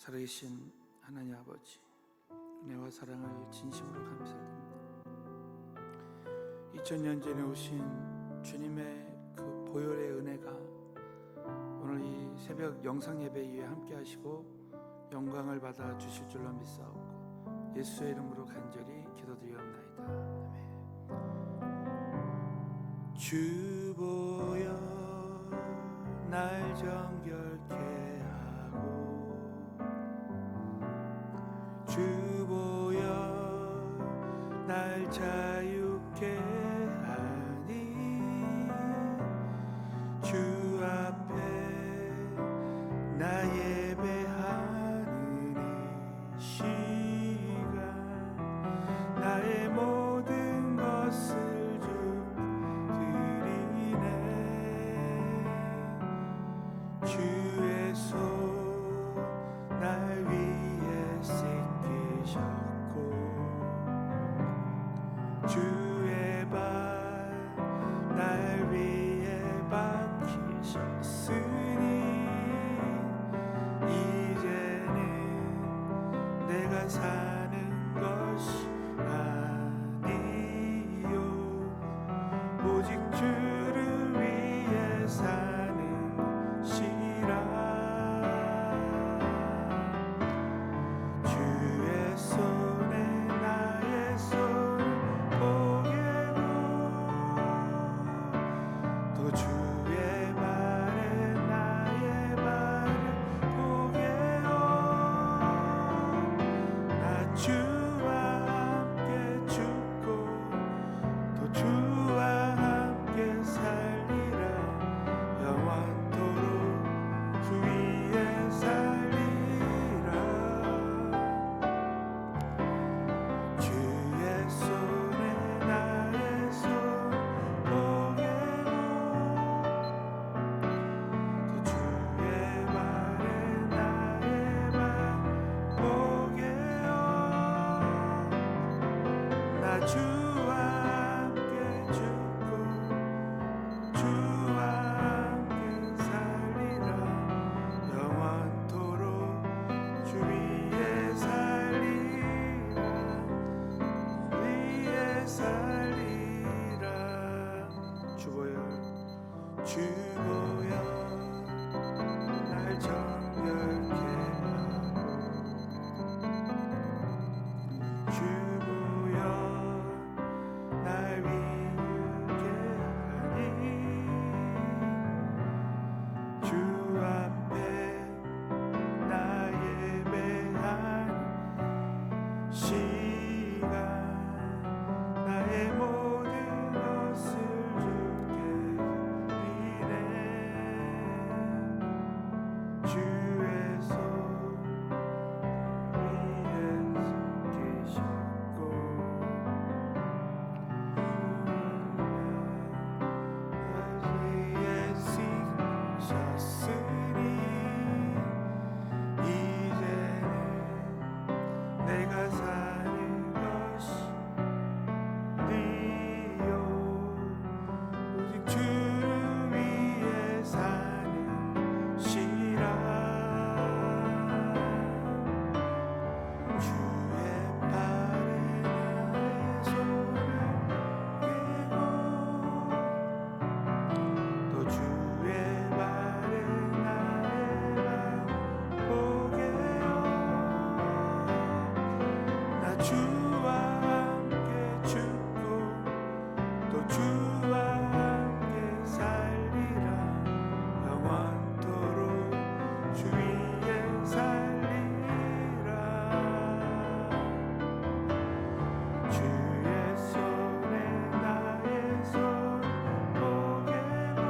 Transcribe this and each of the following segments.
살아계신 하나님 아버지, 은혜와 사랑을 진심으로 감사드립니다. 2000년 전에 오신 주님의 그 보혈의 은혜가 오늘 이 새벽 영상 예배 위에 함께 하시고 영광을 받아 주실 줄로 믿사옵고 예수의 이름으로 간절히 기도드리옵나이다. 아멘. 주 보혈 날 정결케 하고 주 보혈 날 자유케 하니 주 앞에 나 예배하는 이 시간 나의 모든 것을 주 드리네. 주의 손 날 위에 씻기셨고 주의 발 날 위에 박히셨으니 이제는 내가 사는 것이 아니요 오직 주를 위해 사는 시라. 주의 손에 나의 손을 포개고 또 주의 발에 나의 발을 포개어 나 주와 함께 죽고 또 주와 함께 살리라. 영원토록 주 위에 살리라. 주의 손에 나의 손 포개고 또 주의 발에 나의 발 포개어 나 주와 함께 죽고 주와 함께 살리라. 영원토록 주 위에 살리라. 위에 살리라. 주보혈 주보혈 날 정결케 하고 주보혈 날 위유게 하니 주 앞에 나 예배하는 시간 나의 모든 것을 주께 드리네. 주의 손 위에 씻기셨고 날 위에 씻기셨으니 이제는 내가 사는 것이 니요 오직 주를 위해 사는 시라. 주의 발에 나의 손을 끼고 또 주의 발에 나의 발 포개어 나 주와 함께 죽고 또 주와 함께 살리라. 영원토록 주 위에 살리라. 주의 손에 나의 손 포개고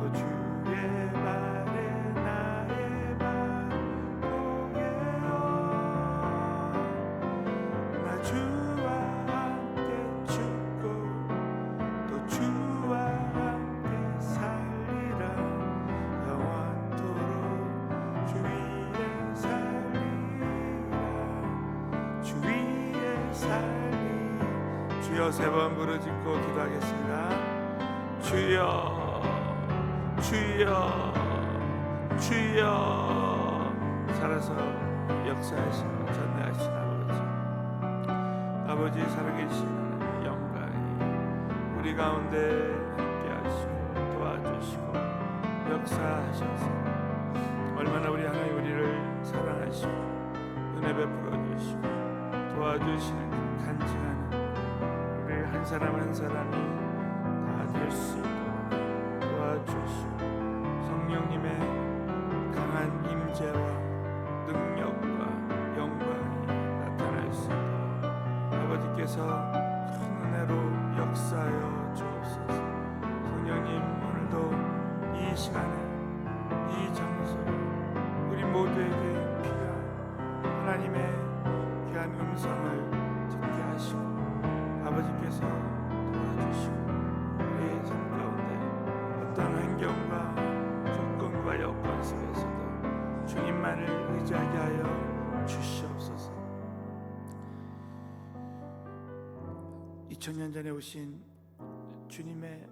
또 주의 발에 나의 발 포개어 나 주와 함께 죽고 또 주와 함께 살리라. 영원토록 주 위에 살리라. 주 위에 살리. 주여 세 번 부르짖고 기도하겠습니다. 주여 주여 주여 살아서 역사하시며 전능하신 아버지 살아계신 하나님 영광이 우리 가운데 함께하시고 도와주시고 역사하셔서 얼마나 우리 하나님 우리를 사랑하시고 은혜 베풀어 주시고 도와주시는 그 간증하는 우리 한 사람 한 사람이 다 될 수 있도록 도와주시고 성령님의 강한 임재와 능력과 영광이 나타날 수 있도록 아버지께서 큰 은혜로 역사하여 주옵소서. 성령님 오늘도 이 시간에 이 장소에 우리 모두에게 필요한 하나님의 귀한 음성을 듣게 하시고 아버지께서 도와주시고 우리의 삶 가운데 어떤 환경과 조건과 여건 속에서도 주님만을 의지하게 하여 주시옵소서. 2000년 전에 오신 주님의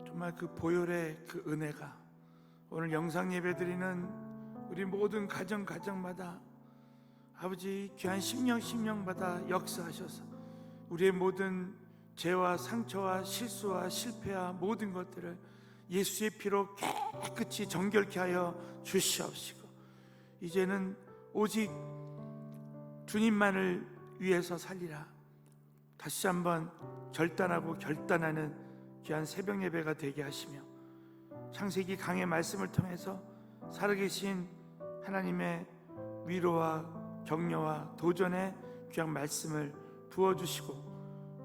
정말 그 보혈의 그 은혜가 오늘 영상 예배 드리는 우리 모든 가정마다 아버지 귀한 심령마다 역사하셔서 우리의 모든 죄와 상처와 실수와 실패와 모든 것들을 예수의 피로 깨끗이 정결케 하여 주시옵시고 이제는 오직 주님만을 위해서 살리라. 다시 한번 결단하고 결단하는 귀한 새벽 예배가 되게 하시며 창세기 강의 말씀을 통해서 살아계신 하나님의 위로와 격려와 도전의 귀한 말씀을 부어주시고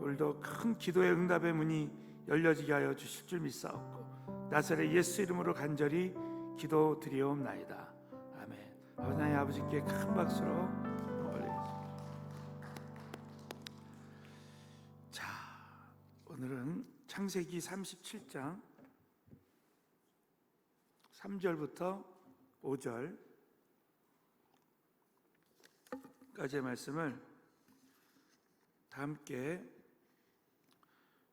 오늘도 큰 기도의 응답의 문이 열려지게 하여 주실 줄 믿사옵고 나사렛 예수 이름으로 간절히 기도드리옵나이다. 아멘. 하나님 아버지께 큰 박수로 올리겠습니다. 자, 오늘은 창세기 37장 3절부터 5절까지의 말씀을 다 함께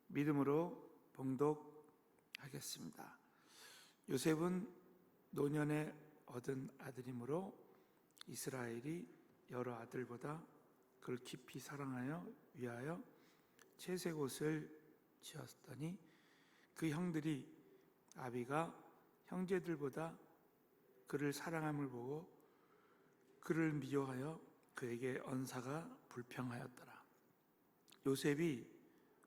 믿음으로 봉독하겠습니다. 요셉은 노년에 얻은 아들이므로 이스라엘이 여러 아들보다 그를 깊이 사랑하여 위하여 채색 옷을 지었더니 그 형들이 아비가 형제들보다 그를 사랑함을 보고 그를 미워하여 그에게 언사가 불평하였더라. 요셉이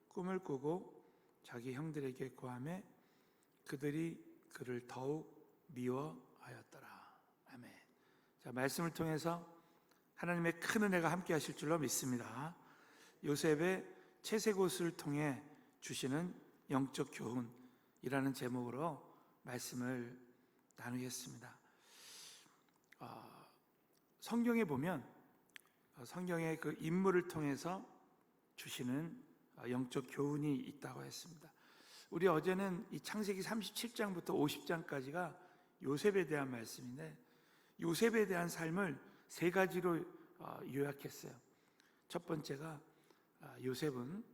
꿈을 꾸고 자기 형들에게 고하매 그들이 그를 더욱 미워하였더라. 아멘. 자, 말씀을 통해서 하나님의 큰 은혜가 함께 하실 줄로 믿습니다. 요셉의 채색 옷을 통해 주시는 영적 교훈이라는 제목으로 말씀을 나누겠습니다. 성경에 보면 성경의 그 인물을 통해서 주시는 영적 교훈이 있다고 했습니다. 우리 어제는 이 창세기 37장부터 50장까지가 요셉에 대한 말씀인데 요셉에 대한 삶을 세 가지로 요약했어요. 첫 번째가 요셉은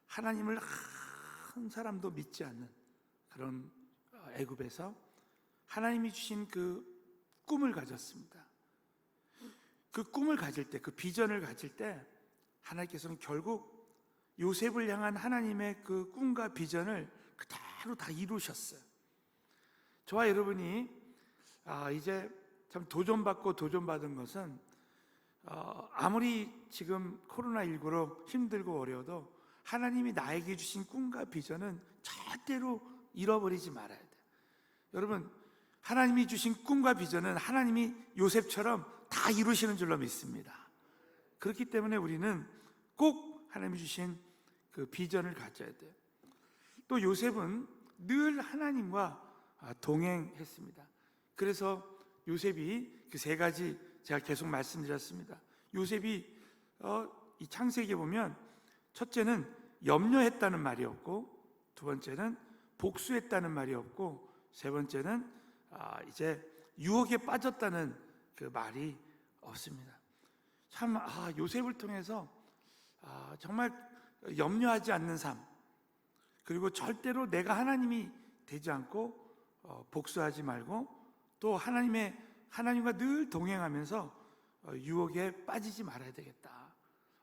하나님을 한 사람도 믿지 않는 그런 애굽에서 하나님이 주신 그 꿈을 가졌습니다. 그 꿈을 가질 때, 그 비전을 가질 때 하나님께서는 결국 요셉을 향한 하나님의 그 꿈과 비전을 그대로 다 이루셨어요. 저와 여러분이 이제 참 도전받은 것은 아무리 지금 코로나19로 힘들고 어려워도 하나님이 나에게 주신 꿈과 비전은 절대로 잃어버리지 말아야 돼요. 여러분, 하나님이 주신 꿈과 비전은 하나님이 요셉처럼 다 이루시는 줄로 믿습니다. 그렇기 때문에 우리는 꼭 하나님이 주신 그 비전을 가져야 돼요. 또 요셉은 늘 하나님과 동행했습니다. 그래서 요셉이 그 세 가지 제가 계속 말씀드렸습니다. 요셉이 이 창세기에 보면 첫째는 염려했다는 말이 없고, 두 번째는 복수했다는 말이 없고, 세 번째는 이제 유혹에 빠졌다는 그 말이 없습니다. 참 요셉을 통해서 정말 염려하지 않는 삶, 그리고 절대로 내가 하나님이 되지 않고 복수하지 말고 또 하나님과 늘 동행하면서 유혹에 빠지지 말아야 되겠다.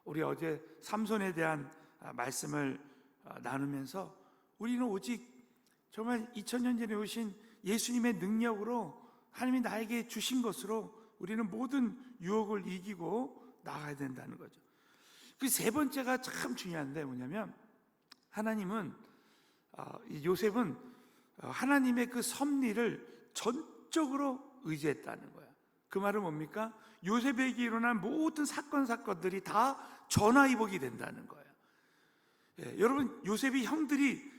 우리 어제 삼손에 대한 말씀을 나누면서 우리는 오직 정말 2000년 전에 오신 예수님의 능력으로 하나님이 나에게 주신 것으로 우리는 모든 유혹을 이기고 나가야 된다는 거죠. 그 세 번째가 참 중요한데 뭐냐면 요셉은 하나님의 그 섭리를 전적으로 의지했다는 거야. 그 말은 뭡니까? 요셉에게 일어난 모든 사건들이 다 전화위복이 된다는 거예요. 여러분, 요셉이 형들이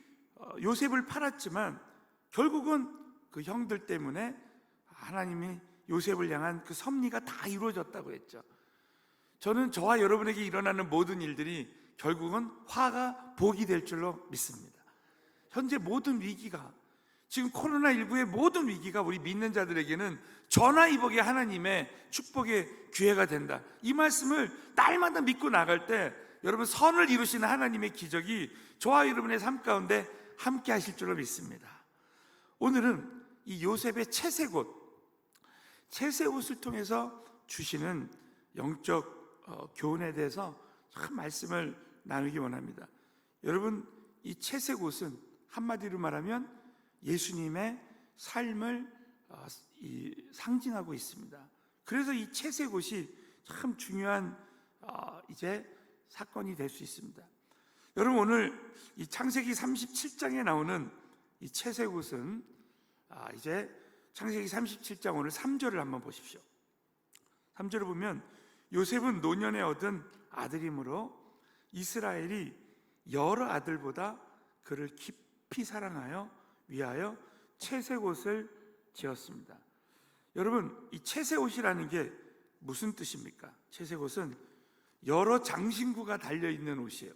요셉을 팔았지만 결국은 그 형들 때문에 하나님이 요셉을 향한 그 섭리가 다 이루어졌다고 했죠. 저는 저와 여러분에게 일어나는 모든 일들이 결국은 화가 복이 될 줄로 믿습니다. 현재 모든 위기가, 지금 코로나19의 모든 위기가 우리 믿는 자들에게는 전화위복의 하나님의 축복의 기회가 된다. 이 말씀을 날마다 믿고 나갈 때 여러분, 선을 이루시는 하나님의 기적이 저와 여러분의 삶 가운데 함께 하실 줄로 믿습니다. 오늘은 이 요셉의 채색옷을 통해서 주시는 영적 교훈에 대해서 참 말씀을 나누기 원합니다. 여러분, 이 채색옷은 한마디로 말하면 예수님의 삶을 상징하고 있습니다. 그래서 이 채색옷이 참 중요한 사건이 될 수 있습니다. 여러분, 오늘 이 창세기 37장에 나오는 이 채색옷은 이제 창세기 37장 오늘 3절을 한번 보십시오. 3절을 보면 요셉은 노년에 얻은 아들이므로 이스라엘이 여러 아들보다 그를 깊이 사랑하여 위하여 채색옷을 지었습니다. 여러분, 이 채색옷이라는 게 무슨 뜻입니까? 채색옷은 여러 장신구가 달려있는 옷이에요.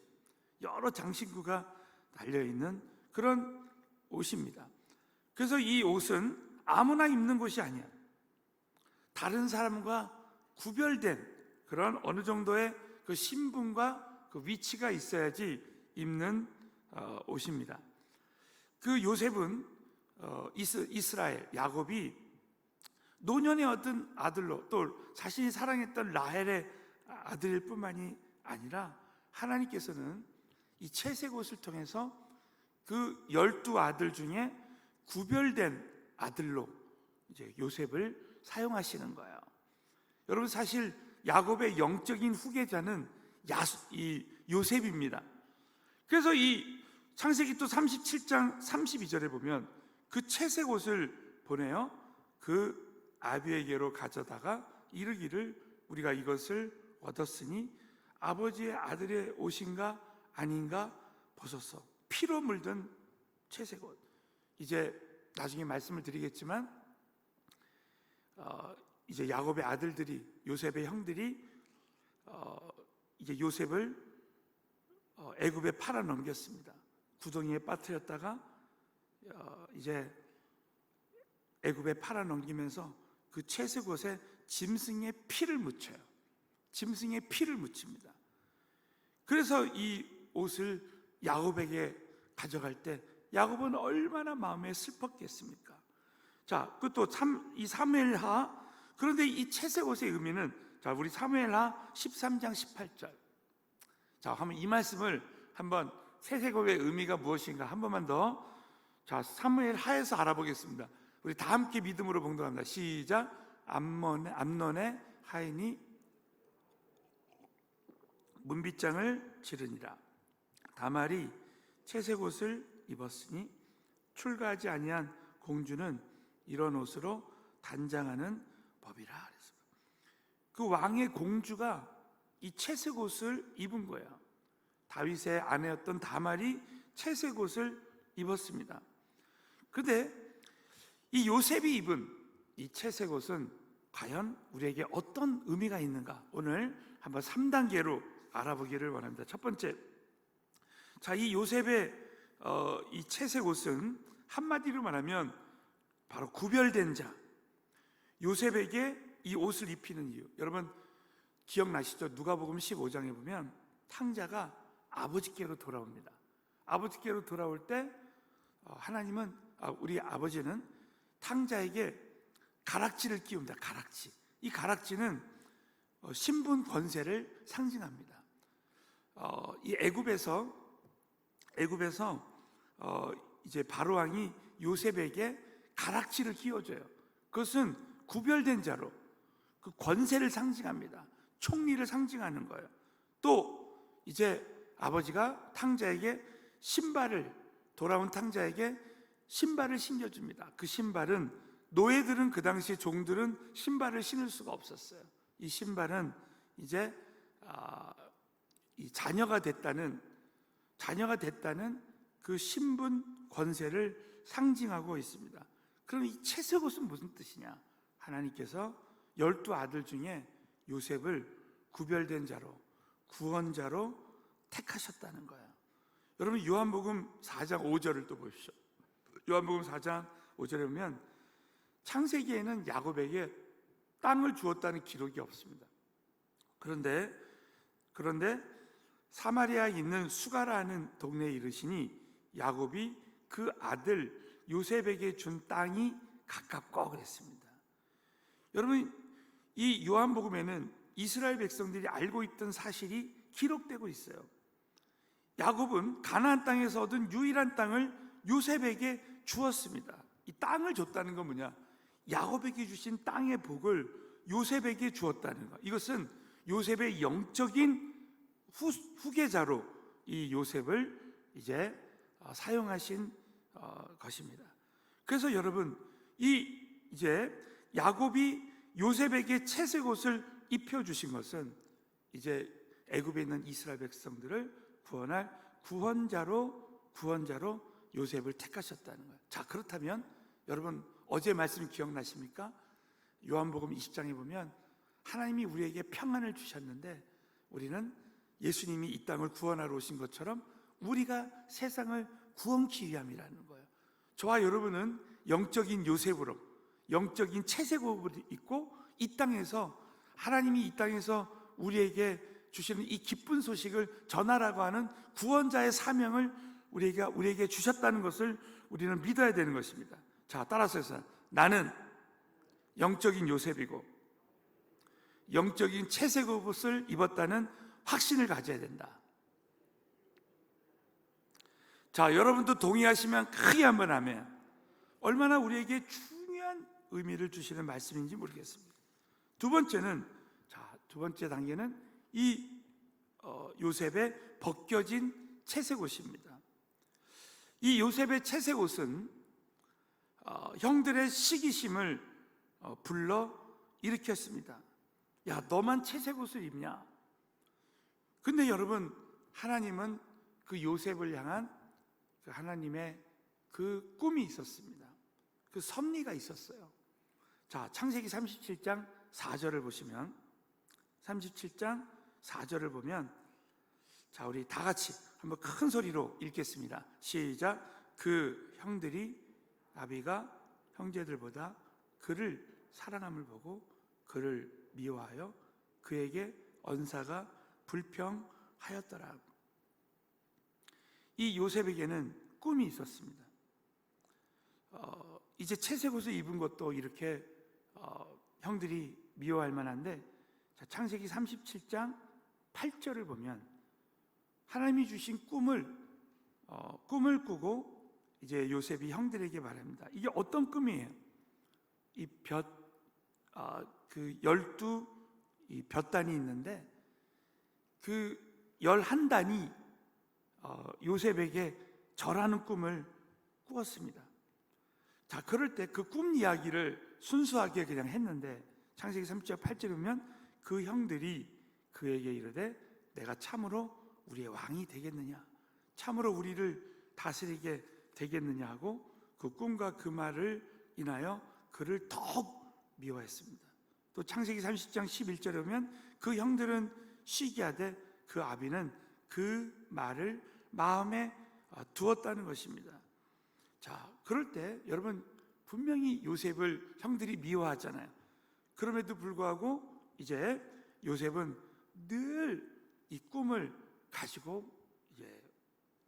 여러 장신구가 달려있는 그런 옷입니다. 그래서 이 옷은 아무나 입는 것이 아니야. 다른 사람과 구별된 그런 어느 정도의 그 신분과 그 위치가 있어야지 입는 옷입니다. 그 요셉은 이스라엘 야곱이 노년에 얻은 아들로 또 자신이 사랑했던 라헬의 아들일 뿐만이 아니라 하나님께서는 이 채색옷을 통해서 그 12아들 중에 구별된 아들로 이제 요셉을 사용하시는 거예요. 여러분, 사실 야곱의 영적인 후계자는 이 요셉입니다. 그래서 이 창세기 또 37장 32절에 보면 그 채색옷을 보내요 그 아비에게로 가져다가 이르기를 우리가 이것을 얻었으니 아버지의 아들의 옷인가 아닌가 보소서. 피로 물든 채색옷. 이제 나중에 말씀을 드리겠지만 이제 야곱의 아들들이, 요셉의 형들이 이제 요셉을 애굽에 팔아 넘겼습니다. 구덩이에 빠뜨렸다가 이제 애굽에 팔아 넘기면서 그 채색옷에 짐승의 피를 묻혀요. 짐승의 피를 묻힙니다. 그래서 이 옷을 야곱에게 가져갈 때 야곱은 얼마나 마음에 슬펐겠습니까? 자, 그것도 이 사무엘하. 그런데 이 채색옷의 의미는, 자, 우리 사무엘하 13장 18절. 자, 한번 이 말씀을 한번 채색옷의 의미가 무엇인가 한 번만 더. 자, 사무엘하에서 알아보겠습니다. 우리 다 함께 믿음으로 봉독합니다. 시작. 암논의 하인이 문빗장을 지르니라. 다말이 채색옷을 입었으니 출가하지 아니한 공주는 이런 옷으로 단장하는 법이라 그랬습니다. 그 왕의 공주가 이 채색옷을 입은 거예요. 다윗의 아내였던 다말이 채색옷을 입었습니다. 그런데 이 요셉이 입은 이 채색옷은 과연 우리에게 어떤 의미가 있는가? 오늘 한번 3단계로 알아보기를 원합니다. 첫 번째, 자, 이 요셉의 이 채색옷은 한마디로 말하면 바로 구별된 자, 요셉에게 이 옷을 입히는 이유. 여러분 기억나시죠? 누가복음 15장에 보면 탕자가 아버지께로 돌아옵니다. 아버지께로 돌아올 때 하나님은 우리 아버지는 탕자에게 가락지를 끼웁니다. 가락지. 이 가락지는 신분 권세를 상징합니다. 이 애굽에서 이제 바로 왕이 요셉에게 가락지를 끼워줘요. 그것은 구별된 자로 그 권세를 상징합니다. 총리를 상징하는 거예요. 또 이제 아버지가 탕자에게 돌아온 탕자에게 신발을 신겨줍니다. 그 신발은 노예들은, 그 당시 종들은 신발을 신을 수가 없었어요. 이 신발은 이제 이 자녀가 됐다는 그 신분 권세를 상징하고 있습니다. 그럼 이 채색옷은 무슨 뜻이냐? 하나님께서 12아들 중에 요셉을 구별된 자로, 구원자로 택하셨다는 거예요. 여러분, 요한복음 4장 5절을 또 보십시오. 요한복음 4장 5절에 보면 창세기에는 야곱에게 땅을 주었다는 기록이 없습니다. 그런데 사마리아에 있는 수가라는 동네에 이르시니 야곱이 그 아들 요셉에게 준 땅이 가깝고 그랬습니다. 여러분, 이 요한복음에는 이스라엘 백성들이 알고 있던 사실이 기록되고 있어요. 야곱은 가나안 땅에서 얻은 유일한 땅을 요셉에게 주었습니다. 이 땅을 줬다는 건 뭐냐? 야곱에게 주신 땅의 복을 요셉에게 주었다는 것. 이것은 요셉의 영적인 후계자로 이 요셉을 이제 사용하신 것입니다. 그래서 여러분, 이제 야곱이 요셉에게 채색옷을 입혀주신 것은 이제 애굽에 있는 이스라엘 백성들을 구원할 구원자로 요셉을 택하셨다는 거예요. 자, 그렇다면 여러분, 어제 말씀 기억나십니까? 요한복음 20장에 보면 하나님이 우리에게 평안을 주셨는데 우리는 예수님이 이 땅을 구원하러 오신 것처럼 우리가 세상을 구원케 위함이라는 거예요. 저와 여러분은 영적인 요셉으로, 영적인 채색옷을 입고 이 땅에서, 하나님이 이 땅에서 우리에게 주시는 이 기쁜 소식을 전하라고 하는 구원자의 사명을 우리에게 주셨다는 것을 우리는 믿어야 되는 것입니다. 자, 따라서 해서 나는 영적인 요셉이고 영적인 채색옷을 입었다는 확신을 가져야 된다. 자, 여러분도 동의하시면 크게 한번 하면 얼마나 우리에게 중요한 의미를 주시는 말씀인지 모르겠습니다. 두 번째 단계는 이 요셉의 벗겨진 채색옷입니다. 이 요셉의 채색옷은 형들의 시기심을 불러 일으켰습니다. 야, 너만 채색옷을 입냐? 근데 여러분, 하나님은 그 요셉을 향한 그 하나님의 그 꿈이 있었습니다. 그 섭리가 있었어요. 자, 창세기 37장 4절을 보시면, 37장 4절을 보면, 자, 우리 다 같이 한번 큰 소리로 읽겠습니다. 시작. 그 형들이, 아비가 형제들보다 그를 사랑함을 보고 그를 미워하여 그에게 언사가 불평하였더라. 이 요셉에게는 꿈이 있었습니다. 이제 채색옷을 입은 것도 이렇게 형들이 미워할 만한데, 자, 창세기 37장 8절을 보면 하나님이 주신 꿈을 꾸고 이제 요셉이 형들에게 말합니다. 이게 어떤 꿈이에요? 이 그 12 볕단이 있는데 그 11단이 요셉에게 절하는 꿈을 꾸었습니다. 자, 그럴 때 그 꿈 이야기를 순수하게 그냥 했는데 창세기 37장 8절에 보면 그 형들이 그에게 이르되 내가 참으로 우리의 왕이 되겠느냐, 참으로 우리를 다스리게 되겠느냐 하고 그 꿈과 그 말을 인하여 그를 더욱 미워했습니다. 또 창세기 30장 11절에 보면 그 형들은 시기하되 그 아비는 그 말을 마음에 두었다는 것입니다. 자, 그럴 때 여러분, 분명히 요셉을 형들이 미워하잖아요. 그럼에도 불구하고 이제 요셉은 늘 이 꿈을 가지고 이제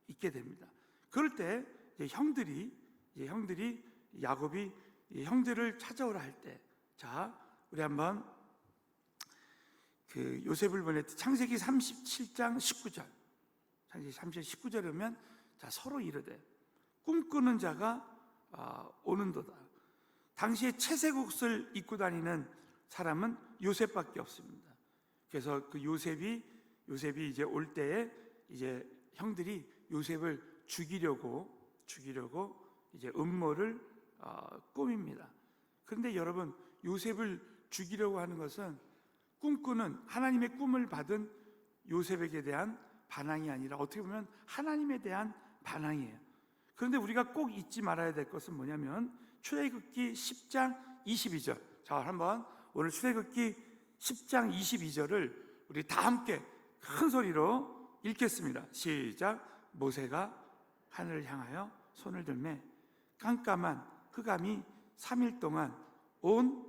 있게 됩니다. 그럴 때 이제 형들이 이제 형들이 야곱이 이 형들을 찾아오라 할 때, 자 우리 한번 그 요셉을 보낼 때 창세기 37장 19절, 창세기 37장 19절에 보면 자 서로 이르되 꿈꾸는 자가 오는도다. 당시에 채색 옷을 입고 다니는 사람은 요셉밖에 없습니다. 그래서 그 요셉이 이제 올 때에 이제 형들이 요셉을 죽이려고 이제 음모를 꾸밉니다. 그런데 여러분, 요셉을 죽이려고 하는 것은 꿈꾸는 하나님의 꿈을 받은 요셉에게 대한 반항이 아니라 어떻게 보면 하나님에 대한 반항이에요. 그런데 우리가 꼭 잊지 말아야 될 것은 뭐냐면 출애굽기 10장 22절. 자, 한번 오늘 출애굽기 10장 22절을 우리 다 함께 큰 소리로 읽겠습니다. 시작. 모세가 하늘을 향하여 손을 들매 깜깜한 흑암이 3일 동안 온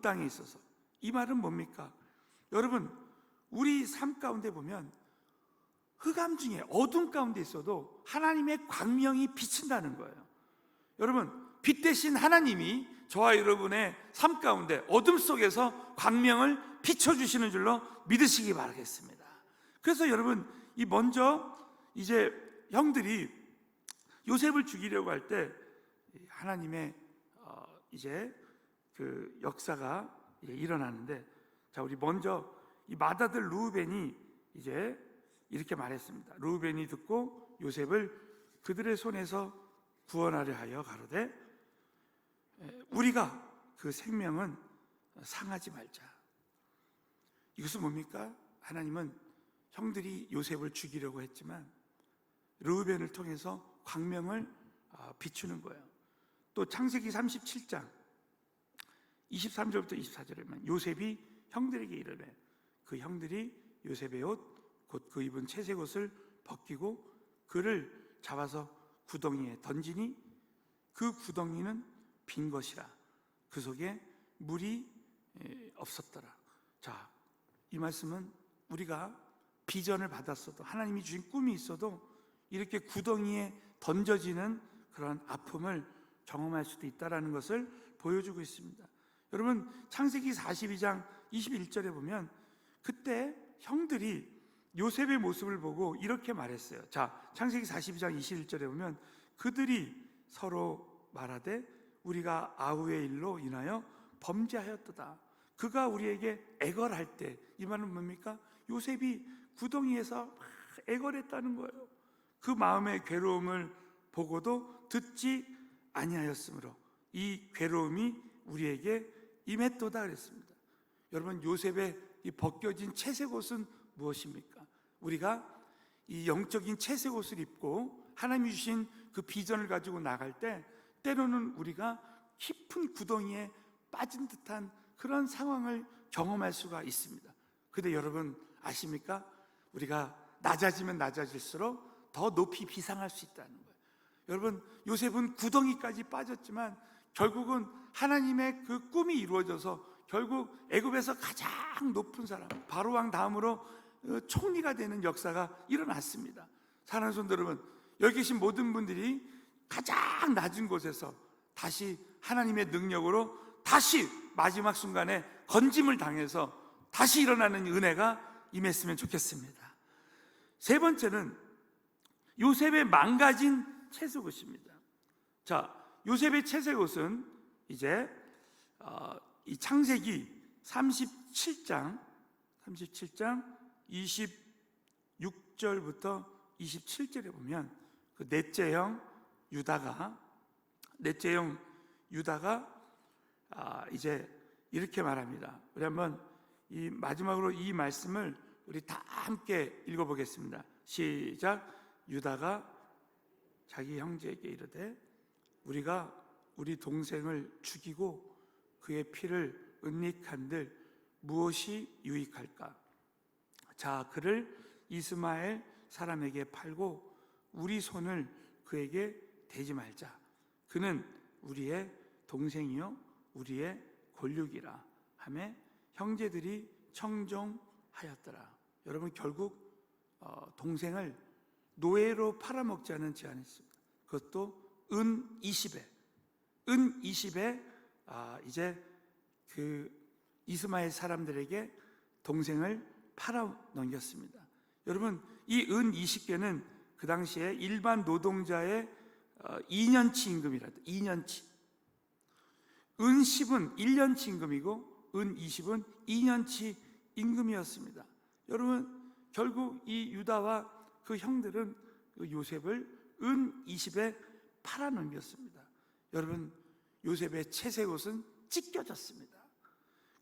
땅에 있어서. 이 말은 뭡니까? 여러분, 우리 삶 가운데 보면 흑암 중에 어둠 가운데 있어도 하나님의 광명이 비친다는 거예요. 여러분, 빛 대신 하나님이 저와 여러분의 삶 가운데 어둠 속에서 광명을 비춰주시는 줄로 믿으시기 바라겠습니다. 그래서 여러분, 이 먼저 이제 형들이 요셉을 죽이려고 할 때 하나님의 이제 그 역사가 일어나는데, 자 우리 먼저 이 맏아들 르우벤이 이제 이렇게 말했습니다. 르우벤이 듣고 요셉을 그들의 손에서 구원하려 하여 가로되 우리가 그 생명은 상하지 말자. 이것은 뭡니까? 하나님은 형들이 요셉을 죽이려고 했지만 르우벤을 통해서 광명을 비추는 거예요. 또 창세기 37장 23절부터 24절에 보면 요셉이 형들에게 이르되 그 형들이 요셉의 옷 곧 그 입은 채색 옷을 벗기고 그를 잡아서 구덩이에 던지니 그 구덩이는 빈 것이라 그 속에 물이 없었더라. 자, 이 말씀은 우리가 비전을 받았어도 하나님이 주신 꿈이 있어도 이렇게 구덩이에 던져지는 그런 아픔을 경험할 수도 있다는 것을 보여주고 있습니다. 여러분, 창세기 42장 21절에 보면 그때 형들이 요셉의 모습을 보고 이렇게 말했어요. 자, 창세기 42장 21절에 보면 그들이 서로 말하되 우리가 아우의 일로 인하여 범죄하였도다. 그가 우리에게 애걸할 때, 이 말은 뭡니까? 요셉이 구덩이에서 애걸했다는 거예요. 그 마음의 괴로움을 보고도 듣지 아니하였으므로 이 괴로움이 우리에게 임했도다 그랬습니다. 여러분, 요셉의 이 벗겨진 채색 옷은 무엇입니까? 우리가 이 영적인 채색 옷을 입고 하나님이 주신 그 비전을 가지고 나갈 때 때로는 우리가 깊은 구덩이에 빠진 듯한 그런 상황을 경험할 수가 있습니다. 그런데 여러분 아십니까? 우리가 낮아지면 낮아질수록 더 높이 비상할 수 있다는 거예요. 여러분, 요셉은 구덩이까지 빠졌지만 결국은 하나님의 그 꿈이 이루어져서 결국 애굽에서 가장 높은 사람, 바로왕 다음으로 총리가 되는 역사가 일어났습니다. 사랑하는 성도 여러분, 여기 계신 모든 분들이 가장 낮은 곳에서 다시 하나님의 능력으로 다시 마지막 순간에 건짐을 당해서 다시 일어나는 은혜가 임했으면 좋겠습니다. 세 번째는 요셉의 망가진 채색옷입니다. 자, 요셉의 채색옷은 이제 이 창세기 37장 26절부터 27절에 보면 그 넷째 형 유다가 이제 이렇게 말합니다. 우리 한번 이 마지막으로 이 말씀을 우리 다 함께 읽어보겠습니다. 시작. 유다가 자기 형제에게 이르되 우리가 우리 동생을 죽이고 그의 피를 은닉한들 무엇이 유익할까? 자, 그를 이스마엘 사람에게 팔고 우리 손을 그에게 대지 말자. 그는 우리의 동생이요 우리의 골육이라 하며 형제들이 청종하였더라. 여러분, 결국 동생을 노예로 팔아먹자는 제안했습니다. 그것도 은 20에 이제 그 이스마엘 사람들에게 동생을 팔아 넘겼습니다. 여러분, 이 은 20개는 그 당시에 일반 노동자의 2년치 임금이라도 2년치. 은 10은 1년치 임금이고 은 20은 2년치 임금이었습니다. 여러분, 결국 이 유다와 그 형들은 그 요셉을 은 20에 팔아 넘겼습니다. 여러분, 요셉의 채색 옷은 찢겨졌습니다.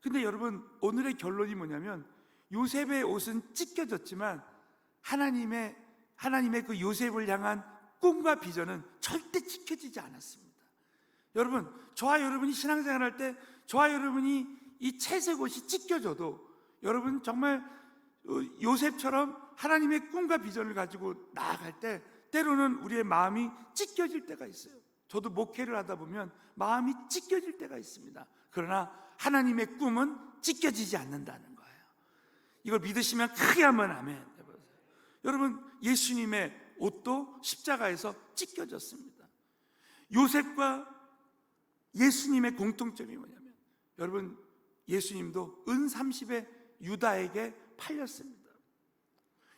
근데 여러분, 오늘의 결론이 뭐냐면 요셉의 옷은 찢겨졌지만 하나님의 그 요셉을 향한 꿈과 비전은 절대 찢겨지지 않았습니다. 여러분, 저와 여러분이 신앙생활할 때 저와 여러분이 이 채색 옷이 찢겨져도 여러분 정말 요셉처럼 하나님의 꿈과 비전을 가지고 나아갈 때 때로는 우리의 마음이 찢겨질 때가 있어요. 저도 목회를 하다 보면 마음이 찢겨질 때가 있습니다. 그러나 하나님의 꿈은 찢겨지지 않는다는 거예요. 이걸 믿으시면 크게 한번 아멘 해보세요. 여러분, 예수님의 옷도 십자가에서 찢겨졌습니다. 요셉과 예수님의 공통점이 뭐냐면 여러분, 예수님도 은 30에 유다에게 팔렸습니다.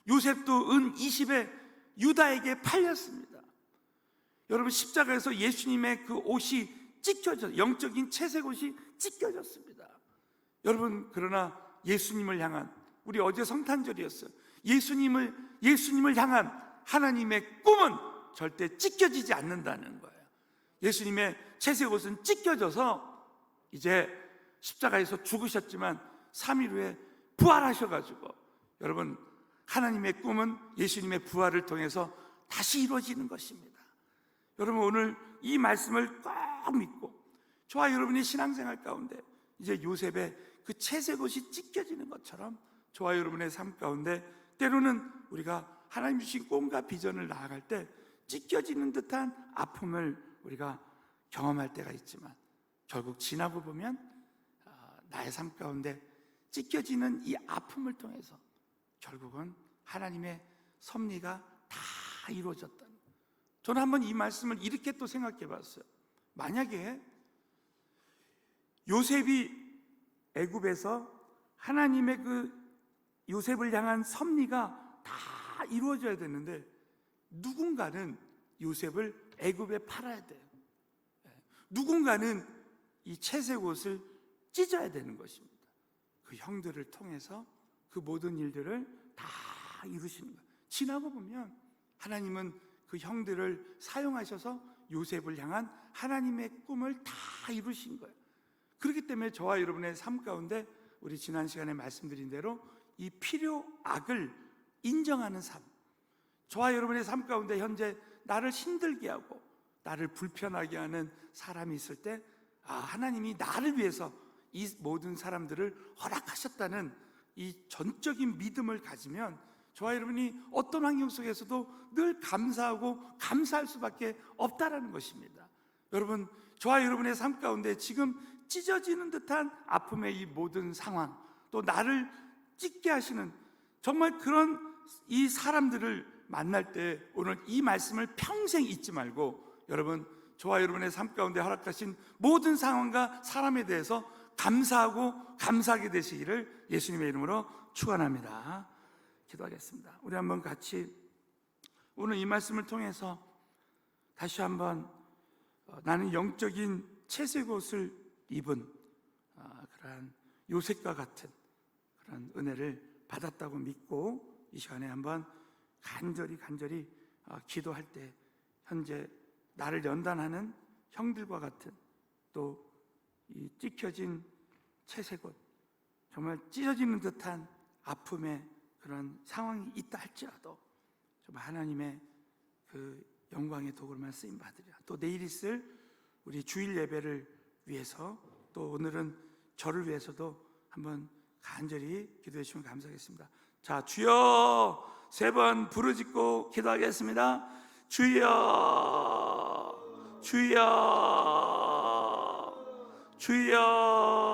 요셉도 은 20에 유다에게 팔렸습니다. 여러분, 십자가에서 예수님의 그 옷이 영적인 채색 옷이 찢겨졌습니다. 여러분, 그러나 예수님을 향한, 우리 어제 성탄절이었어요. 예수님을 향한 하나님의 꿈은 절대 찢겨지지 않는다는 거예요. 예수님의 채색 옷은 찢겨져서 이제 십자가에서 죽으셨지만 3일 후에 부활하셔가지고 여러분, 하나님의 꿈은 예수님의 부활을 통해서 다시 이루어지는 것입니다. 여러분, 오늘 이 말씀을 꼭 믿고 저와 여러분의 신앙생활 가운데 이제 요셉의 그 채색 옷이 찢겨지는 것처럼 저와 여러분의 삶 가운데 때로는 우리가 하나님 주신 꿈과 비전을 나아갈 때 찢겨지는 듯한 아픔을 우리가 경험할 때가 있지만 결국 지나고 보면 나의 삶 가운데 찢겨지는 이 아픔을 통해서 결국은 하나님의 섭리가 다 이루어졌다는 거예요. 저는 한번 이 말씀을 이렇게 또 생각해 봤어요. 만약에 요셉이 애굽에서 하나님의 그 요셉을 향한 섭리가 다 이루어져야 되는데 누군가는 요셉을 애굽에 팔아야 돼요. 누군가는 이 채색 옷을 찢어야 되는 것입니다. 그 형들을 통해서 그 모든 일들을 다 이루시는 거예요. 지나고 보면 하나님은 그 형들을 사용하셔서 요셉을 향한 하나님의 꿈을 다 이루신 거예요. 그렇기 때문에 저와 여러분의 삶 가운데 우리 지난 시간에 말씀드린 대로 이 필요악을 인정하는 삶, 저와 여러분의 삶 가운데 현재 나를 힘들게 하고 나를 불편하게 하는 사람이 있을 때 하나님이 나를 위해서 이 모든 사람들을 허락하셨다는 이 전적인 믿음을 가지면 저와 여러분이 어떤 환경 속에서도 늘 감사하고 감사할 수밖에 없다라는 것입니다. 여러분, 저와 여러분의 삶 가운데 지금 찢어지는 듯한 아픔의 이 모든 상황, 또 나를 찢게 하시는 정말 그런 이 사람들을 만날 때 오늘 이 말씀을 평생 잊지 말고 여러분, 저와 여러분의 삶 가운데 허락하신 모든 상황과 사람에 대해서 감사하고 감사하게 되시기를 예수님의 이름으로 축원합니다. 기도하겠습니다. 우리 한번 같이 오늘 이 말씀을 통해서 다시 한번 나는 영적인 채색 옷을 입은 그러한 요셉과 같은 그런 은혜를 받았다고 믿고 이 시간에 한번 간절히 기도할 때 현재 나를 연단하는 형들과 같은 또 이 찢겨진 채색 옷, 정말 찢어지는 듯한 아픔의 그런 상황이 있다 할지라도 정말 하나님의 그 영광의 도구로만 쓰임 받으려. 또 내일 있을 우리 주일 예배를 위해서 또 오늘은 저를 위해서도 한번 간절히 기도해 주시면 감사하겠습니다. 자, 주여 세 번 부르짖고 기도하겠습니다. 주여, 주여, 주여.